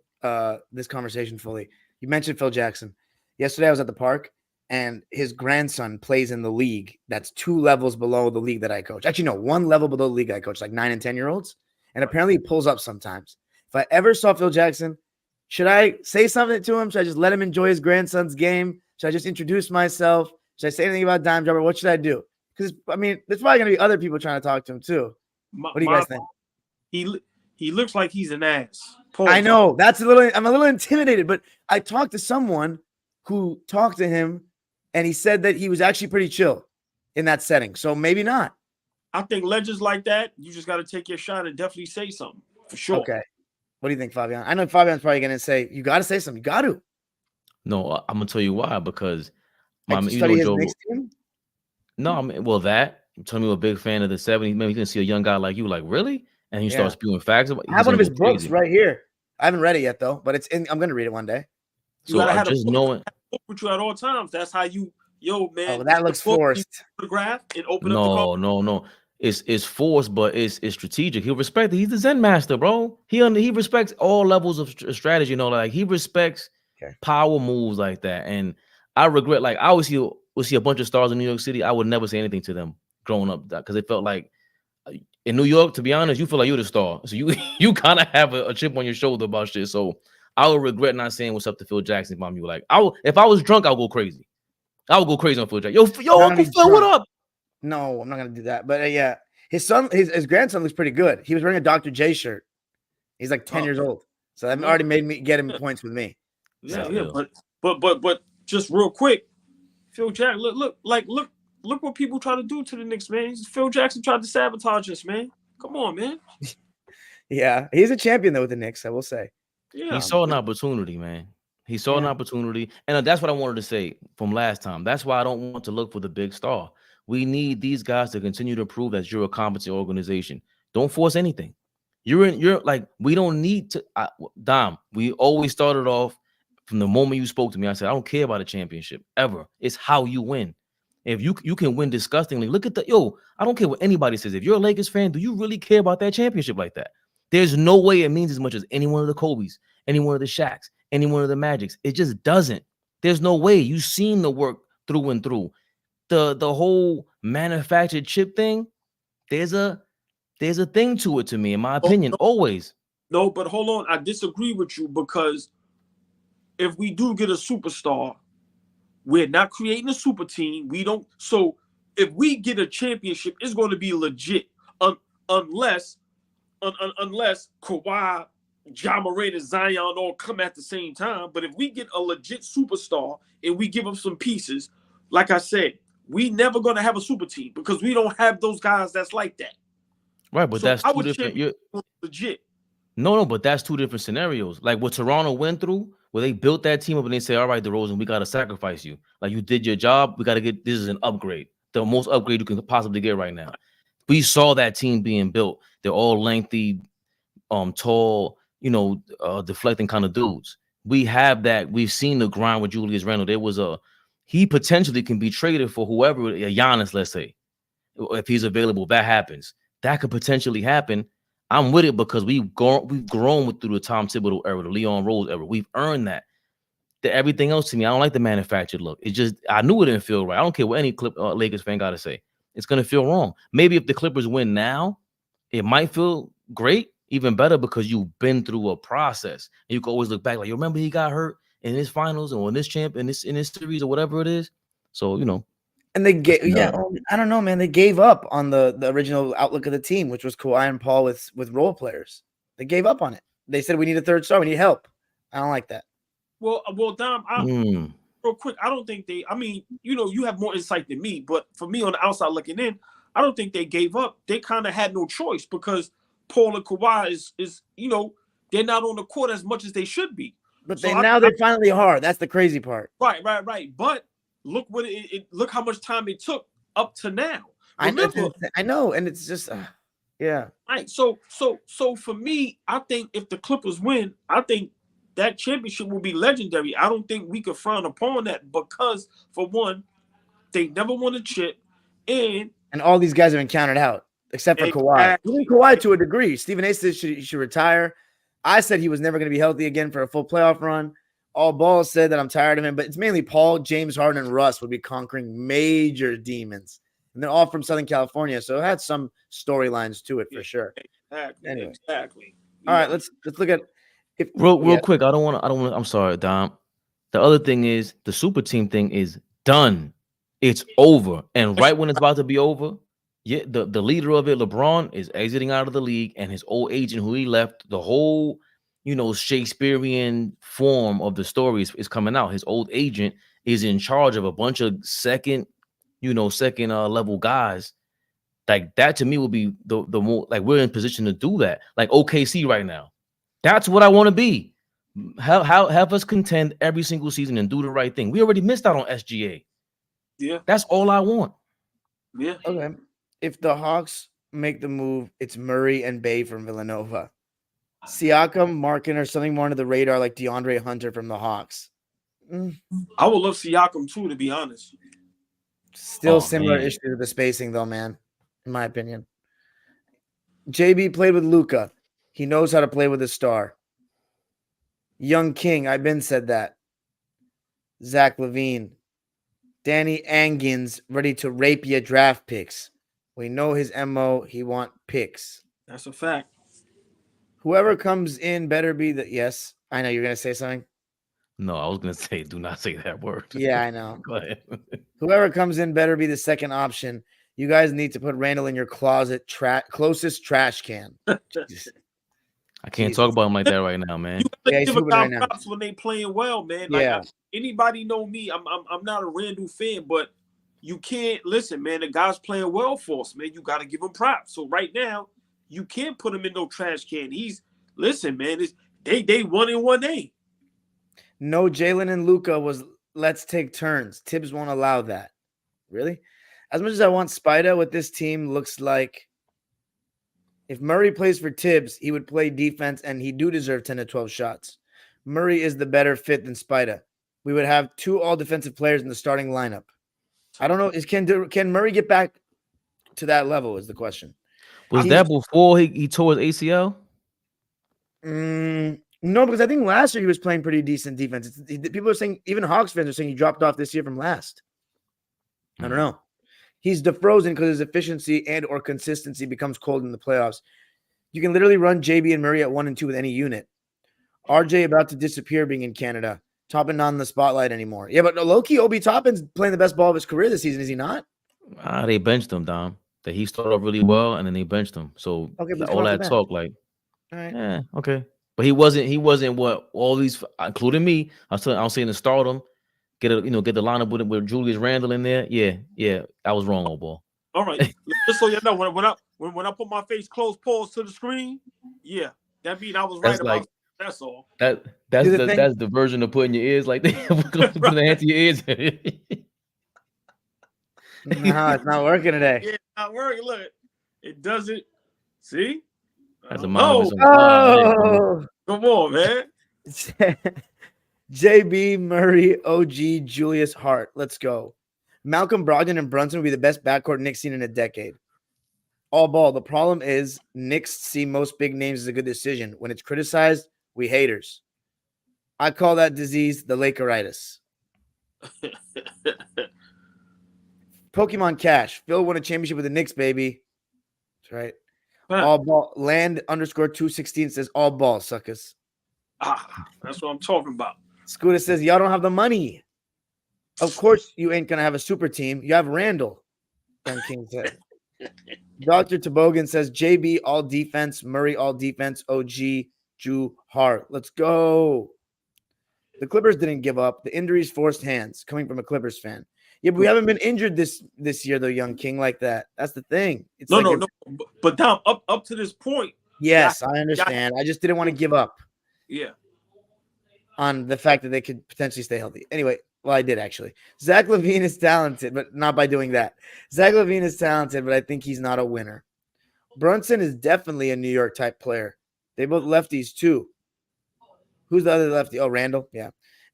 this conversation fully. You mentioned Phil Jackson. Yesterday I was at the park and his grandson plays in the league that's 2 levels below the league that I coach. Actually, no, 1 level below the league I coach, like 9 and 10-year-olds. And apparently he pulls up sometimes. If I ever saw Phil Jackson, should I say something to him? Should I just let him enjoy his grandson's game? Should I just introduce myself? Should I say anything about Dime Jobber? What should I do? Because, I mean, there's probably going to be other people trying to talk to him too. What do you guys think? He looks like he's an ass. I know. I'm a little intimidated, but I talked to someone who talked to him and he said that he was actually pretty chill in that setting. So maybe not. I think legends like that, you just got to take your shot and definitely say something for sure. Okay. What do you think, Fabian? I know Fabian's probably going to say, you got to say something. You got to. No, I'm going to tell you why. Because study his Knicks team? No, I mean, well, that. I'm telling you, a big fan of the 70s. Maybe you can see a young guy like you, like, really? And you start spewing facts about it. I have one of his books right here. I haven't read it yet, though, but I'm going to read it one day. So I just knowing with you at all times. That's how you, man. Oh, that looks forced. Photograph and open up. No. It's forced, but it's strategic. He'll respect it. He's the Zen master, bro. He respects all levels of strategy. You know, like he respects power moves like that. And I regret, like I always see a bunch of stars in New York City. I would never say anything to them growing up because it felt like in New York, to be honest, you feel like you're the star. So you kind of have a chip on your shoulder about shit. So I would regret not saying what's up to Phil Jackson if I'm you. Like if I was drunk, I'll go crazy. I would go crazy on Phil Jackson. Yo, Uncle Phil, what up? No, I'm not gonna do that. But yeah, his grandson looks pretty good. He was wearing a Dr. J shirt. He's like 10 years old. So that already made me get him points with me. Yeah. But just real quick, Phil Jackson, look what people try to do to the Knicks, man. Phil Jackson tried to sabotage us, man. Come on, man. Yeah, he's a champion though with the Knicks, I will say. Yeah, he saw an opportunity, man. He saw an opportunity, and that's what I wanted to say from last time. That's why I don't want to look for the big star. We need these guys to continue to prove that you're a competent organization. Don't force anything. You're like, we don't need to. Dom, we always started off From the moment you spoke to me, I said, I don't care about a championship ever. It's how you win. If you can win disgustingly, look at I don't care what anybody says. If you're a Lakers fan, do you really care about that championship like that? There's no way it means as much as any one of the Kobe's, any one of the Shaqs, any one of the Magics. It just doesn't. There's no way. You've seen the work through and through. The whole manufactured chip thing, there's a thing to it to me, in my opinion, always. No, but hold on. I disagree with you because if we do get a superstar, we're not creating a super team. We don't. So if we get a championship, it's going to be legit. Unless Kawhi, Ja Morant, and Zion all come at the same time. But if we get a legit superstar and we give them some pieces, like I said, we never going to have a super team because we don't have those guys that's like that. Right, but So that's two different. Legit. No, but that's two different scenarios. Like what Toronto went through, where they built that team up and they say, all right, DeRozan, we got to sacrifice you. Like you did your job. We got to get, this is an upgrade. The most upgrade you can possibly get right now. We saw that team being built. They're all lengthy, tall, deflecting kind of dudes. We have that. We've seen the grind with Julius Randle. He potentially can be traded for whoever, a Giannis, let's say, if he's available. That happens. That could potentially happen. I'm with it because we've grown through the Tom Thibodeau era, the Leon Rose era. We've earned that. Everything else to me, I don't like the manufactured look. It just, I knew it didn't feel right. I don't care what any Lakers fan got to say. It's going to feel wrong. Maybe if the Clippers win now, it might feel great, even better because you've been through a process. And you can always look back like, you remember he got hurt in his finals or in this in this series or whatever it is. So, And they gave, I don't know, man. They gave up on the original outlook of the team, which was Kawhi and Paul with role players. They gave up on it. They said we need a third star. We need help. I don't like that. Well, Dom, real quick, I don't think they. I mean, you have more insight than me, but for me on the outside looking in, I don't think they gave up. They kind of had no choice because Paul and Kawhi is they're not on the court as much as they should be. But they finally are. That's the crazy part. Right. But look what look how much time it took up to now. Remember, I know, and it's just yeah. Right. So for me, I think if the Clippers win, I think that championship will be legendary. I don't think we could frown upon that because, for one, they never won a chip, and all these guys have been counted out except for Kawhi. Even Kawhi to a degree. Stephen A said he should retire. I said he was never going to be healthy again for a full playoff run. AllBall said that I'm tired of him, but it's mainly Paul, James Harden, and Russ would be conquering major demons. And they're all from Southern California, so it had some storylines to it for sure. Exactly. All right, let's look at real quick. I don't want to. I'm sorry, Dom. The other thing is the super team thing is done. It's over, and right when it's about to be over, the leader of it, LeBron, is exiting out of the league, and his old agent, who he left, the whole Shakespearean form of the story is coming out. His old agent is in charge of a bunch of second level guys. Like that to me would be the more like we're in position to do that. Like OKC right now. That's what I want to be. Have us contend every single season and do the right thing. We already missed out on SGA. Yeah. That's all I want. Yeah. Okay. If the Hawks make the move, it's Murray and Bay from Villanova. Siakam, Markin, or something more under the radar like DeAndre Hunter from the Hawks. I would love Siakam too, to be honest. Still similar issue to the spacing, though, man, in my opinion. JB played with Luka. He knows how to play with a star. Young King, I've been said that. Zach LaVine. Danny Angins ready to rape your draft picks. We know his MO. He want picks. That's a fact. Whoever comes in better be the... Yes, I know you're going to say something. No, I was going to say, do not say that word. Yeah, I know. Go ahead. Whoever comes in better be the second option. You guys need to put Randall in your closet closest trash can. I can't talk about him like that right now, man. You give a guy props when they playing well, man. Like anybody know me. I'm not a Randall fan, but you can't listen, man. The guy's playing well for us, man. You got to give him props. So right now, you can't put him in no trash can. Listen, man. They 1-1A. No, Jalen and Luka was let's take turns. Tibbs won't allow that. Really? As much as I want Spida, what this team looks like, if Murray plays for Tibbs, he would play defense, and he do deserve 10 to 12 shots. Murray is the better fit than Spida. We would have 2 all-defensive players in the starting lineup. I don't know. Can Murray get back to that level is the question. Was that before he tore his ACL? No, because I think last year he was playing pretty decent defense. People are saying, even Hawks fans are saying he dropped off this year from last. I don't know. He's defrozen because his efficiency and or consistency becomes cold in the playoffs. You can literally run JB and Murray at 1 and 2 with any unit. RJ about to disappear being in Canada. Toppin not in the spotlight anymore. Yeah, but low-key, Obi Toppin's playing the best ball of his career this season, is he not? They benched him, Dom. That he started off really well, and then they benched him. So all that talk, like, all right, yeah, okay. But he wasn't what all these, including me. I was saying to start him, get the lineup with Julius Randle in there. Yeah, I was wrong, old ball. All right, just so you know, when I put my face close, pause to the screen, yeah, that means I was right about. That's all. That's the version of putting your ears like that. Put the hand to your ears. No, it's not working today. Yeah, it's not working. Look, it doesn't. See? That's a come on, man. JB, Murray, OG, Julius Hart. Let's go. Malcolm Brogdon and Brunson will be the best backcourt Knicks seen in a decade. All ball. The problem is Knicks see most big names as a good decision. When it's criticized, we haters. I call that disease the Lakeritis. Pokemon Cash. Phil won a championship with the Knicks, baby. That's right. All ball. Land _216 says all ball, suckers. That's what I'm talking about. Scooter says, y'all don't have the money. Of course you ain't going to have a super team. You have Randall. Young King said. Dr. Toboggan says, JB all defense, Murray all defense, OG, Jew Hart. Let's go. The Clippers didn't give up. The injuries forced hands, coming from a Clippers fan. Yeah, but we haven't been injured this year, though, Young King, like that. That's the thing. It's no. But Dom, up to this point. Yes, I understand. I just didn't want to give up. Yeah. On the fact that they could potentially stay healthy. Anyway, well, I did actually. Zach LaVine is talented, but not by doing that. Zach LaVine is talented, but I think he's not a winner. Brunson is definitely a New York type player. They both lefties too. Who's the other lefty? Oh, Randall. Yeah.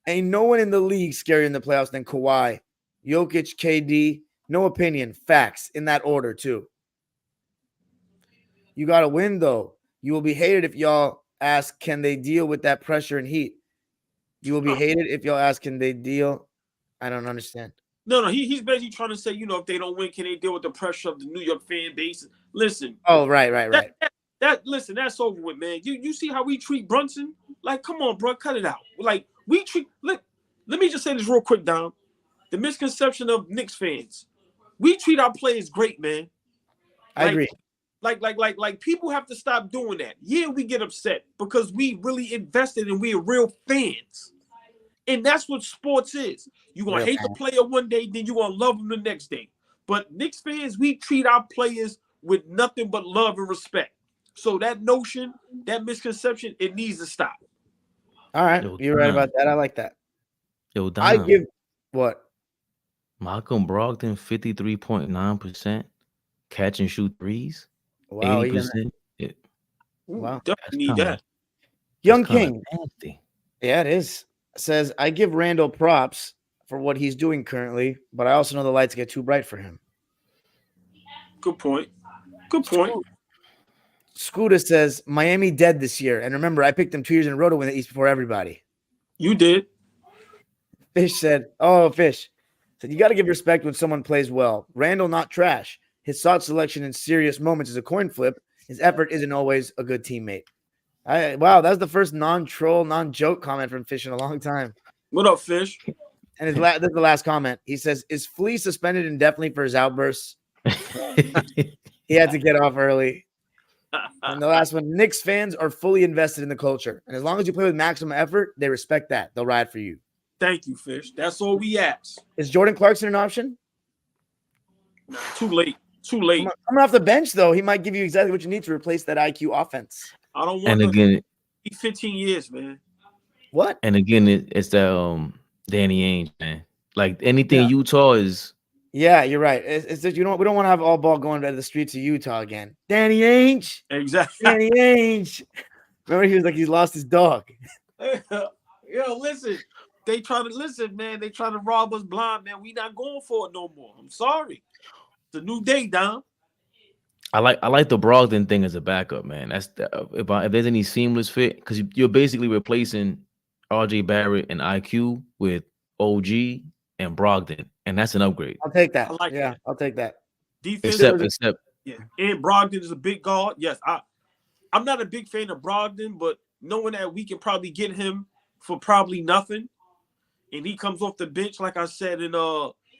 Ain't no one in the league scarier in the playoffs than Kawhi. Jokic, KD, no opinion, facts in that order too. You got to win though. You will be hated if y'all ask, can they deal with that pressure and heat? You will be hated if y'all ask, can they deal? I don't understand. No, he's basically trying to say, if they don't win, can they deal with the pressure of the New York fan base? Listen. Oh, right. Listen, that's over with, man. You see how we treat Brunson? Like, come on, bro, cut it out. Like, we treat. Let me just say this real quick, Dom. The misconception of Knicks fans, we treat our players great, man. I agree. Like people have to stop doing that. Yeah, we get upset because we really invested and we are real fans. And that's what sports is. You're going to hate the player one day, then you're going to love them the next day. But Knicks fans, we treat our players with nothing but love and respect. So that notion, that misconception, it needs to stop. All right. You're right about that. I like that. Yo, Dom, I give what? Malcolm Brogdon, 53.9% catch and shoot threes. Wow. 80%. Wow. Definitely need that. Young King. Yeah, it is. Says, I give Randall props for what he's doing currently, but I also know the lights get too bright for him. Good point. Scooter says, Miami dead this year. And remember, I picked them 2 years in a row to win the East before everybody. You did. Fish said, you got to give respect when someone plays well. Randall, not trash. His shot selection in serious moments is a coin flip. His effort isn't always a good teammate. Wow, that's the first non-troll, non-joke comment from Fish in a long time. What up, Fish? And this is the last comment. He says, is Flea suspended indefinitely for his outbursts? He had to get off early. And the last one, Knicks fans are fully invested in the culture. And as long as you play with maximum effort, they respect that. They'll ride for you. Thank you, Fish. That's all we ask. Is Jordan Clarkson an option? Nah, too late. Coming off the bench, though, he might give you exactly what you need to replace that IQ offense. I don't want and again, 15 years, man. What? And again, it's that Danny Ainge, man. Like anything Utah is. Yeah, you're right. It's that we don't want to have all ball going to the streets of Utah again. Danny Ainge. Exactly. Danny Ainge. Remember, he was like he's lost his dog. Yo, listen. They try to listen, man. They try to rob us blind, man. We not going for it no more. I'm sorry. It's a new day, Dom. I like the Brogdon thing as a backup, man. That's if there's any seamless fit, because you're basically replacing RJ Barrett and IQ with OG and Brogdon, and that's an upgrade. I'll take that. I like yeah, that. I'll take that. Defense, Except yeah. And Brogdon is a big guard. Yes, I'm not a big fan of Brogdon, but knowing that we can probably get him for probably nothing, and he comes off the bench, like I said, and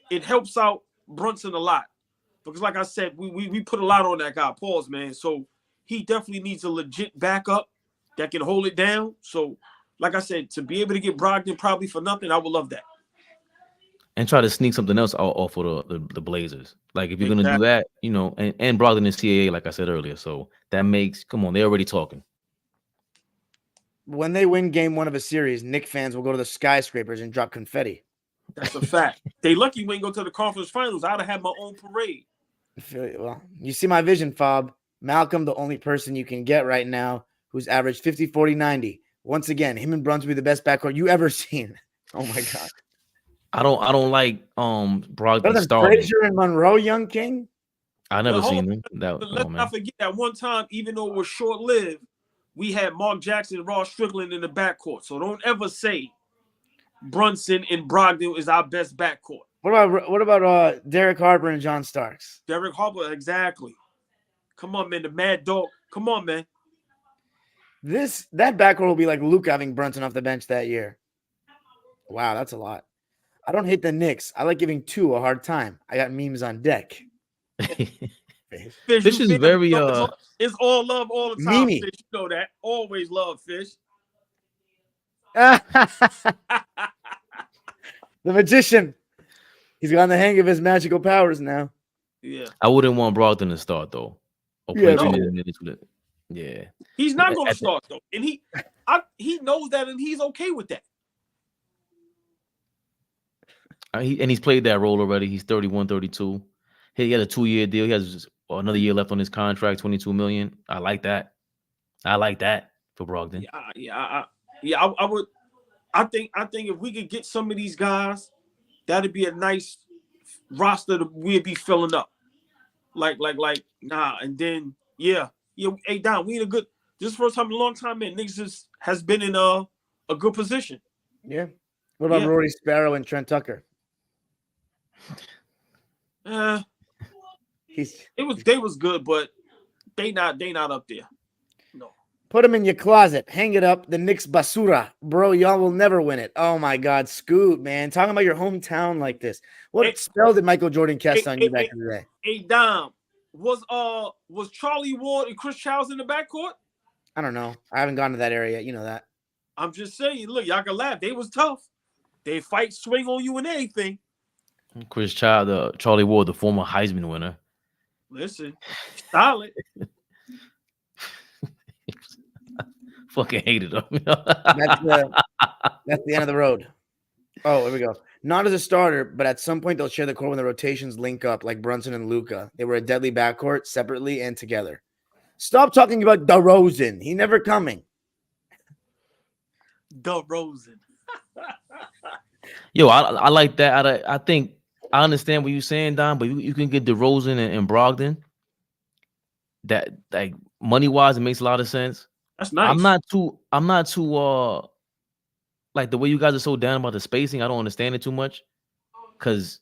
it helps out Brunson a lot. Because like I said, we put a lot on that guy, Pauls, man. So he definitely needs a legit backup that can hold it down. So, like I said, to be able to get Brogdon probably for nothing, I would love that. and try to sneak something else off of the Blazers. Like if you're gonna do that, you know, and Brogdon is CAA, like I said earlier. So that makes come on, they're already talking. When they win game 1 of a series, Knicks fans will go to the skyscrapers and drop confetti. That's a fact. They lucky we ain't go to the conference finals. I'd have had my own parade. Well, you see my vision, Fob. Malcolm, the only person you can get right now who's averaged 50, 40, 90. Once again, him and Brunson will be the best backcourt you ever seen. Oh my God. I don't like Brogdon starting. Frazier and Monroe, young king. I never seen them. Let's not forget that one time, even though it was short lived, we had Mark Jackson and Ross Strickland in the backcourt. So don't ever say Brunson and Brogdon is our best backcourt. What about Derek Harper and John Starks? Derek Harper, exactly. Come on, man. The Mad Dog. Come on, man. That backcourt will be like Luke having Brunson off the bench that year. Wow, that's a lot. I don't hate the Knicks. I like giving 2 a hard time. I got memes on deck. Fish is very it's all love all the time. Mimi. Fish, you know that. Always love Fish. The magician. He's got the hang of his magical powers now. Yeah. I wouldn't want Brogdon to start though. Or Yeah, play no. 20 minutes with it. Yeah. He's not going to start though. And he knows that and he's okay with that. He's played that role already. He's 31, 32. He had a 2-year deal. He has another year left on his contract, $22 million. I like that. I like that for Brogdon. I would. I think if we could get some of these guys, that'd be a nice roster that we'd be filling up. Like, and then hey Don, we in a good. This is the first time in a long time, man. Niggas has been in a good position. Yeah. What about Rory Sparrow and Trent Tucker? They was good, but they not up there. No. Put them in your closet. Hang it up. The Knicks basura. Bro, y'all will never win it. Oh my God. Scoot, man. Talking about your hometown like this. What spell did Michael Jordan cast on you back in the day? Hey, Dom, was Charlie Ward and Chris Childs in the backcourt? I don't know. I haven't gone to that area yet. You know that. I'm just saying, look, y'all can laugh. They was tough. They fight, swing on you and anything. Chris Child, Charlie Ward, the former Heisman winner. Listen, solid. Fucking hated him. That's the end of the road. Oh, here we go. Not as a starter, but at some point they'll share the court when the rotations link up, like Brunson and Luka. They were a deadly backcourt separately and together. Stop talking about DeRozan. He never coming. DeRozan. Yo, I like that. I think I understand what you're saying, Don, but you can get DeRozan and Brogdon. That, like, money wise, it makes a lot of sense. That's nice. I'm not too like the way you guys are so down about the spacing. I don't understand it too much because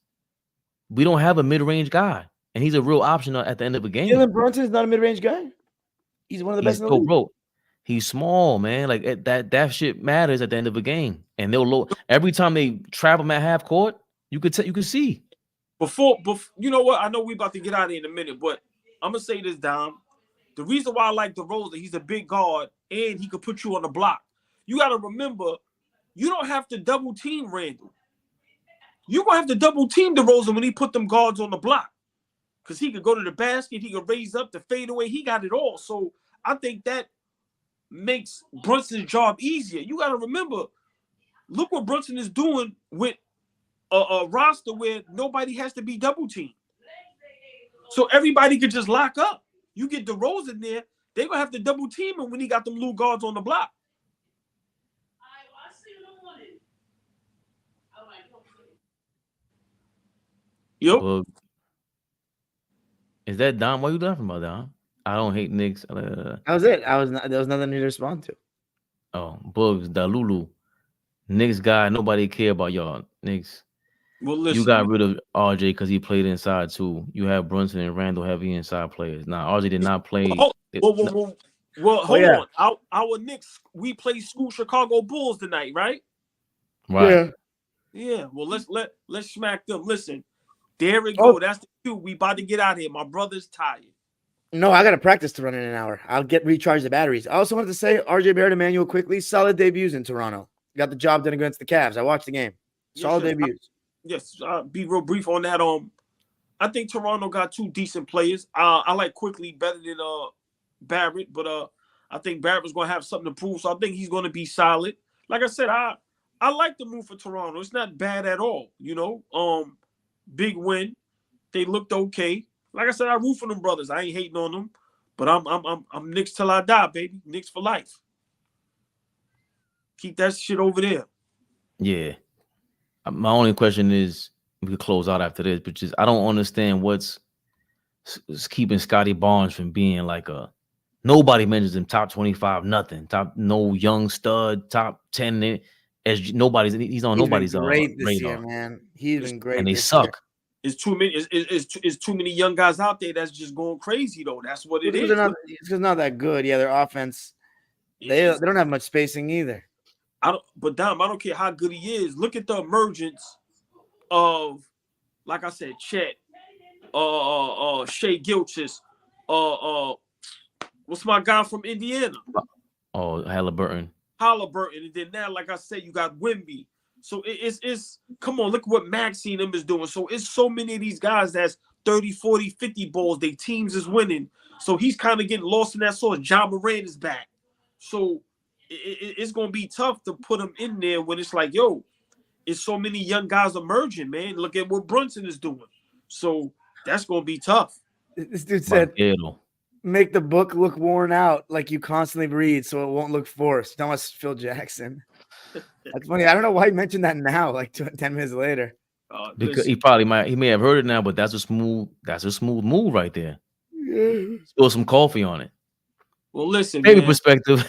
we don't have a mid-range guy, and he's a real option at the end of a game. Jalen Brunson is not a mid-range guy. He's one of the best in the league. Bro, he's small, man. Like that shit matters at the end of a game, and they'll every time they trap him at half court. You could see. Before, you know what? I know we about to get out of here in a minute, but I'm gonna say this, Dom. The reason why I like DeRozan, he's a big guard and he could put you on the block. You got to remember, you don't have to double team Randall. You're gonna have to double team DeRozan when he put them guards on the block, because he could go to the basket, he could raise up the fadeaway. He got it all. So I think that makes Brunson's job easier. You got to remember, look what Brunson is doing with a roster where nobody has to be double teamed. So everybody could just lock up. You get DeRozan there, they're going to have to double team him when he got them little guards on the block. Yep. Bug. Is that Dom? What you laughing about, Dom? I don't hate Knicks. That was it. There was nothing to respond to. Oh, Bugs, Dalulu. Knicks guy, nobody care about y'all. Knicks. Well, listen. You got rid of RJ because he played inside too. You have Brunson and Randall heavy inside players. Now RJ did not play. Well, hold on. Our Knicks, we play school Chicago Bulls tonight, right? Right. Yeah. Well, let's smack them. Listen, there we go. That's the cue. We about to get out of here. My brother's tired. No, I got to practice to run in an hour. I'll recharge the batteries. I also wanted to say RJ Barrett, Emmanuel quickly, solid debuts in Toronto. Got the job done against the Cavs. I watched the game. Solid debuts. Yes, be real brief on that. I think Toronto got two decent players. I like Quickly better than Barrett, but I think Barrett was going to have something to prove, so I think he's going to be solid. Like I said, I like the move for Toronto. It's not bad at all, you know. Big win. They looked okay. Like I said, I root for them brothers. I ain't hating on them, but I'm Knicks till I die, baby. Knicks for life. Keep that shit over there. Yeah. My only question is, we could close out after this, but just I don't understand what's keeping Scotty Barnes from being like a nobody mentions him top 25, nothing. No young stud, top 10 as nobody's he's on nobody's great this radar. year, man. He's been great. And they suck. It's too many young guys out there that's just going crazy though. That's what it is. It's not that good. Yeah, their offense. They don't have much spacing either. But Dom, I don't care how good he is. Look at the emergence of, like I said, Chet, Shea Gilchrist, what's my guy from Indiana? Oh, Halliburton. And then now, like I said, you got Wemby. So it's come on, look what Maxey and them is doing. So it's so many of these guys that's 30, 40, 50 balls. Their teams is winning. So he's kind of getting lost in that sauce. John Moran is back. So it's going to be tough to put him in there when it's like, yo, it's so many young guys emerging, man. Look at what Brunson is doing. So that's going to be tough. This dude said, make the book look worn out like you constantly read so it won't look forced. That was Phil Jackson. That's funny. I don't know why he mentioned that now, like 10 minutes later. Because he may have heard it now, but that's a smooth move right there. Yeah. Spill some coffee on it. Well, listen, Baby perspective.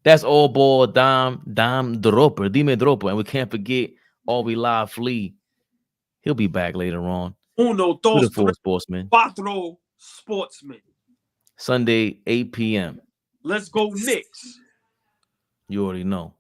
That's all ball, Dime Dropper, Dime Dropper. And we can't forget All We Live Flea. He'll be back later on. Uno, dos, tres, Sportsmen. Cuatro, Sportsmen. Sunday, 8 p.m. Let's go Knicks. You already know.